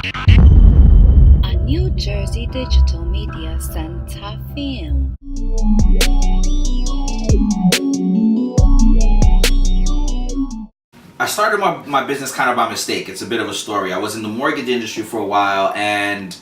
A New Jersey Digital Media Center film. I started my business kind of by mistake. It's a bit of a story. I was in the mortgage industry for a while, and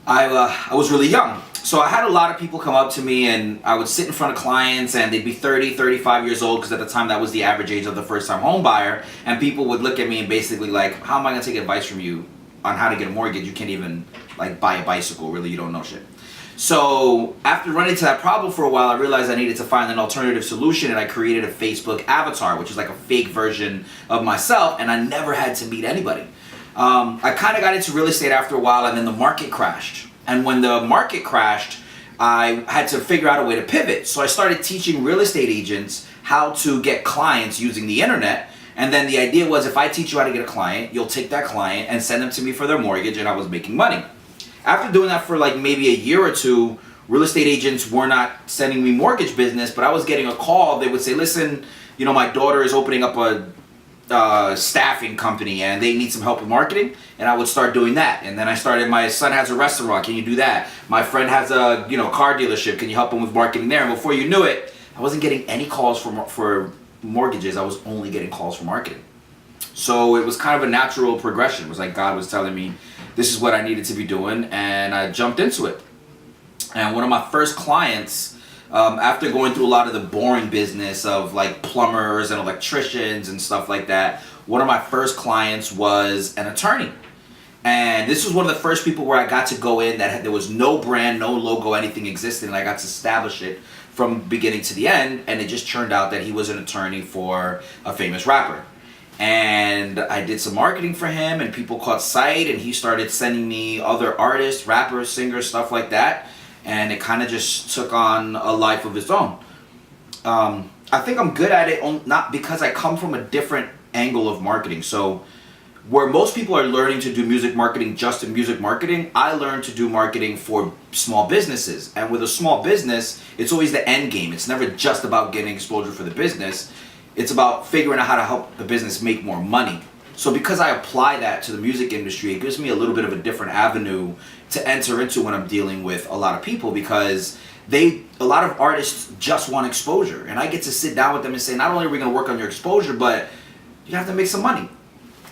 I was really young. So I had a lot of people come up to me, and I would sit in front of clients, and they'd be 30, 35 years old, because at the time that was the average age of the first-time home buyer, and people would look at me and basically like, how am I going to take advice from you on how to get a mortgage? You can't even like buy a bicycle, really, you don't know shit. So after running into that problem for a while, I realized I needed to find an alternative solution, and I created a Facebook avatar, which is like a fake version of myself, and I never had to meet anybody. I kind of got into real estate after a while, and then the market crashed. And when the market crashed, I had to figure out a way to pivot. So I started teaching real estate agents how to get clients using the internet. And then the idea was, if I teach you how to get a client, you'll take that client and send them to me for their mortgage, and I was making money. After doing that for like maybe a year or two, real estate agents were not sending me mortgage business, but I was getting a call. They would say, listen, you know, my daughter is opening up a staffing company and they need some help with marketing, and I would start doing that. And then I started, my son has a restaurant, can you do that? My friend has a car dealership, can you help him with marketing there? And before you knew it, I wasn't getting any calls for mortgages. I was only getting calls for marketing. So it was kind of a natural progression. It was like God was telling me this is what I needed to be doing, and I jumped into it. And one of my first clients, after going through a lot of the boring business of like plumbers and electricians and stuff like that, one of my first clients was an attorney. And this was one of the first people where I got to go in that there was no brand, no logo, anything existed, and I got to establish it from beginning to the end. And it just turned out that he was an attorney for a famous rapper. And I did some marketing for him, and people caught sight, and he started sending me other artists, rappers, singers, stuff like that. And it kind of just took on a life of its own. I think I'm good at it, not because I come from a different angle of marketing. So where most people are learning to do music marketing just in music marketing, I learned to do marketing for small businesses. And with a small business, it's always the end game. It's never just about getting exposure for the business. It's about figuring out how to help the business make more money. So because I apply that to the music industry, it gives me a little bit of a different avenue to enter into when I'm dealing with a lot of people, because a lot of artists just want exposure. And I get to sit down with them and say, not only are we going to work on your exposure, but you have to make some money.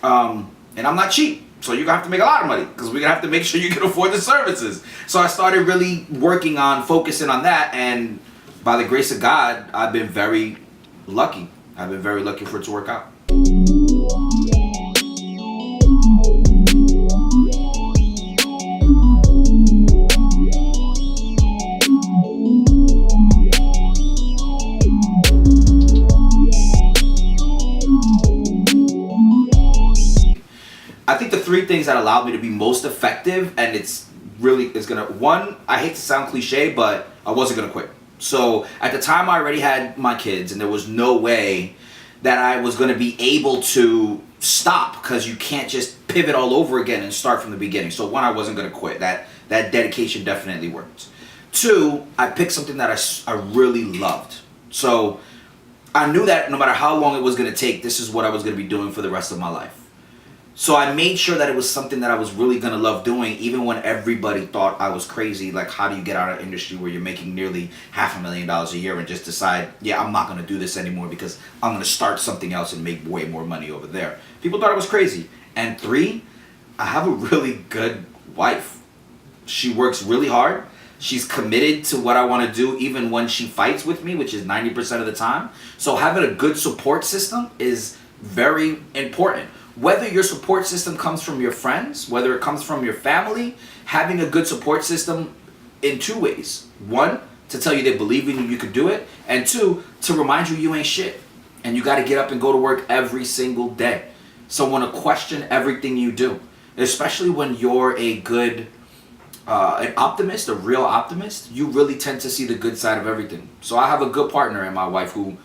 And I'm not cheap, so you're going to have to make a lot of money, because we're going to have to make sure you can afford the services. So I started really working on focusing on that, and by the grace of God, I've been very lucky. I've been very lucky for it to work out. I think the three things that allowed me to be most effective, and it's gonna, one, I hate to sound cliche, but I wasn't gonna quit. So at the time I already had my kids, and there was no way that I was gonna be able to stop, because you can't just pivot all over again and start from the beginning. So one, I wasn't gonna quit. That dedication definitely worked. Two, I picked something that I really loved. So I knew that no matter how long it was gonna take, this is what I was gonna be doing for the rest of my life. So I made sure that it was something that I was really going to love doing, even when everybody thought I was crazy. Like, how do you get out of an industry where you're making nearly $500,000 a year and just decide, yeah, I'm not going to do this anymore because I'm going to start something else and make way more money over there. People thought I was crazy. And three, I have a really good wife. She works really hard. She's committed to what I want to do, even when she fights with me, which is 90% of the time. So having a good support system is very important. Whether your support system comes from your friends, whether it comes from your family, having a good support system in two ways. One, to tell you they believe in you, you could do it. And two, to remind you you ain't shit. And you got to get up and go to work every single day. Someone to question everything you do. Especially when you're a good, an optimist, a real optimist, you really tend to see the good side of everything. So I have a good partner in my wife who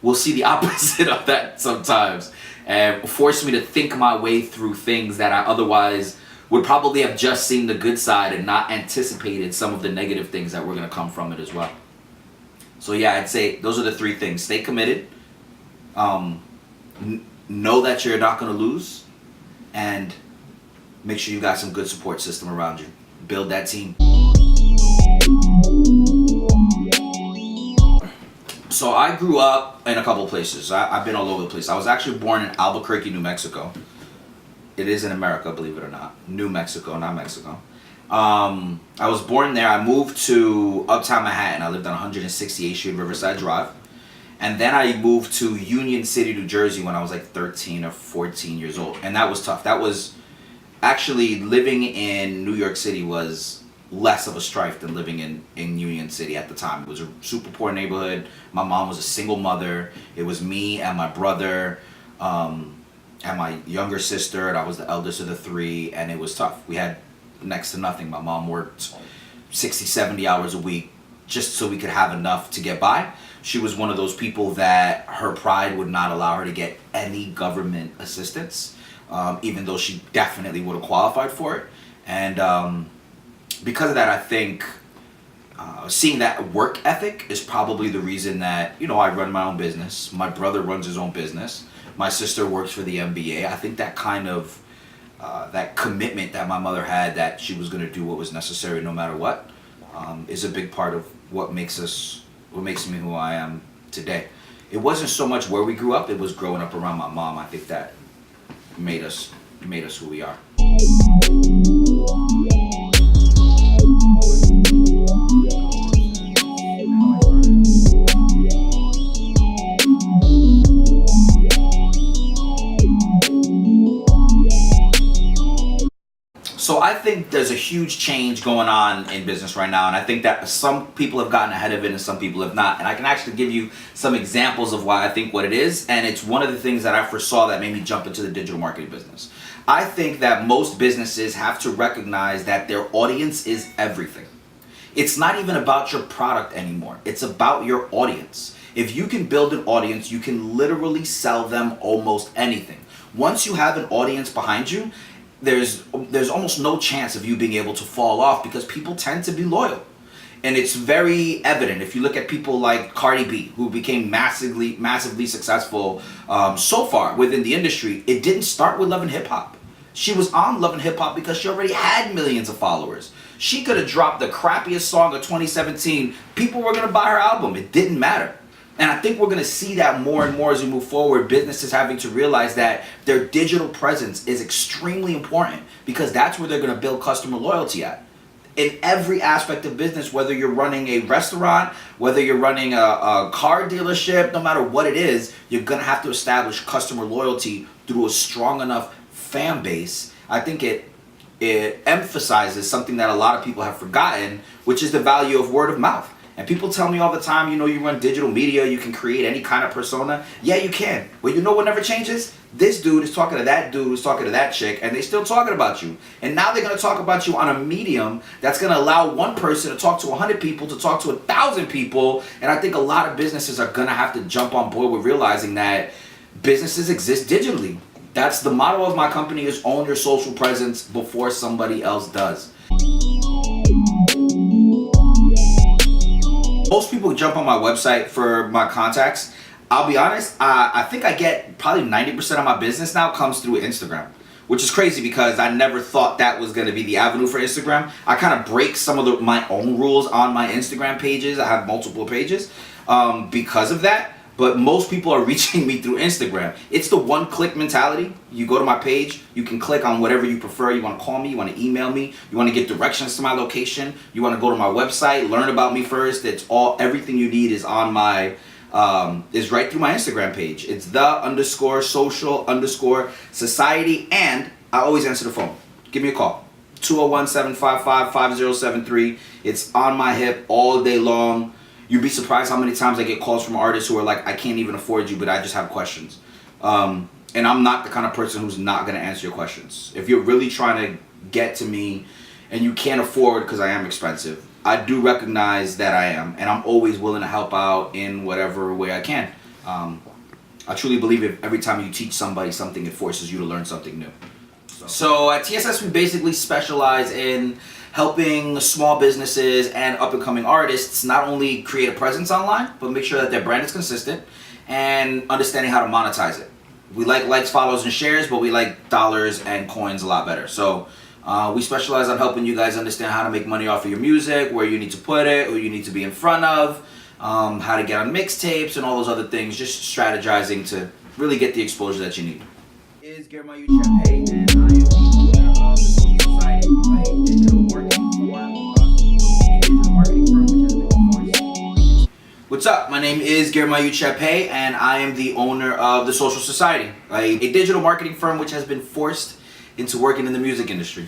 will see the opposite of that sometimes, and force me to think my way through things that I otherwise would probably have just seen the good side and not anticipated some of the negative things that were going to come from it as well. So yeah, I'd say those are the three things. Stay committed, know that you're not going to lose, and make sure you got some good support system around you. Build that team. So I grew up in a couple places. I've been all over the place. I was actually born in Albuquerque, New Mexico. It is in America, believe it or not. New Mexico, not Mexico. I was born there. I moved to Uptown Manhattan. I lived on 168th Street, Riverside Drive. And then I moved to Union City, New Jersey when I was like 13 or 14 years old. And that was tough. That was actually, living in New York City was less of a strife than living in Union City at the time. It was a super poor neighborhood. My mom was a single mother. It was me and my brother and my younger sister, and I was the eldest of the three, and it was tough. We had next to nothing. My mom worked 60, 70 hours a week just so we could have enough to get by. She was one of those people that her pride would not allow her to get any government assistance, even though she definitely would have qualified for it. And because of that, I think seeing that work ethic is probably the reason that, you know, I run my own business. My brother runs his own business. My sister works for the NBA. I think that kind of, that commitment that my mother had, that she was going to do what was necessary no matter what, is a big part of what makes me who I am today. It wasn't so much where we grew up, it was growing up around my mom. I think that made us who we are. So I think there's a huge change going on in business right now, and I think that some people have gotten ahead of it and some people have not. And I can actually give you some examples of why I think what it is, and it's one of the things that I foresaw that made me jump into the digital marketing business. I think that most businesses have to recognize that their audience is everything. It's not even about your product anymore. It's about your audience. If you can build an audience, you can literally sell them almost anything. Once you have an audience behind you, there's almost no chance of you being able to fall off, because people tend to be loyal. And it's very evident if you look at people like Cardi B, who became massively successful so far within the industry. It didn't start with Love and Hip Hop. She was on Love and Hip Hop because she already had millions of followers. She could have dropped the crappiest song of 2017. People were going to buy her album. It didn't matter. And I think we're going to see that more and more as we move forward. Businesses having to realize that their digital presence is extremely important, because that's where they're going to build customer loyalty at. In every aspect of business, whether you're running a restaurant, whether you're running a car dealership, no matter what it is, you're going to have to establish customer loyalty through a strong enough fan base. I think it emphasizes something that a lot of people have forgotten, which is the value of word of mouth. And people tell me all the time, you know, you run digital media, you can create any kind of persona. Yeah, you can. But you know what never changes? This dude is talking to that dude who's talking to that chick, and they're still talking about you. And now they're going to talk about you on a medium that's going to allow one person to talk to 100 people, to talk to 1,000 people. And I think a lot of businesses are going to have to jump on board with realizing that businesses exist digitally. That's the motto of my company, is own your social presence before somebody else does. Most people jump on my website for my contacts. I'll be honest, I think I get probably 90% of my business now comes through Instagram, which is crazy because I never thought that was going to be the avenue for Instagram. I kind of break some of my own rules on my Instagram pages. I have multiple pages because of that. But most people are reaching me through Instagram. It's the one-click mentality. You go to my page, you can click on whatever you prefer. You want to call me, you want to email me, you want to get directions to my location, you want to go to my website, learn about me first. It's everything you need is on my, is right through my Instagram page. It's the_social_society, and I always answer the phone. Give me a call. 201-755-5073. It's on my hip all day long. You'd be surprised how many times I get calls from artists who are like, I can't even afford you, but I just have questions. And I'm not the kind of person who's not going to answer your questions. If you're really trying to get to me and you can't afford, because I am expensive, I do recognize that I am. And I'm always willing to help out in whatever way I can. I truly believe if every time you teach somebody something, it forces you to learn something new. So at TSS, we basically specialize in helping small businesses and up-and-coming artists not only create a presence online, but make sure that their brand is consistent and understanding how to monetize it. We like likes, follows, and shares, but we like dollars and coins a lot better. So we specialize on helping you guys understand how to make money off of your music, where you need to put it, who you need to be in front of, how to get on mixtapes, and all those other things. Just strategizing to really get the exposure that you need. Is Germayu Chepe, and I am the owner of the Social Society, a digital marketing firm which has been forced. What's up? My name is Germayu Chepe, and I am the owner of the Social Society, a digital marketing firm which has been forced into working in the music industry.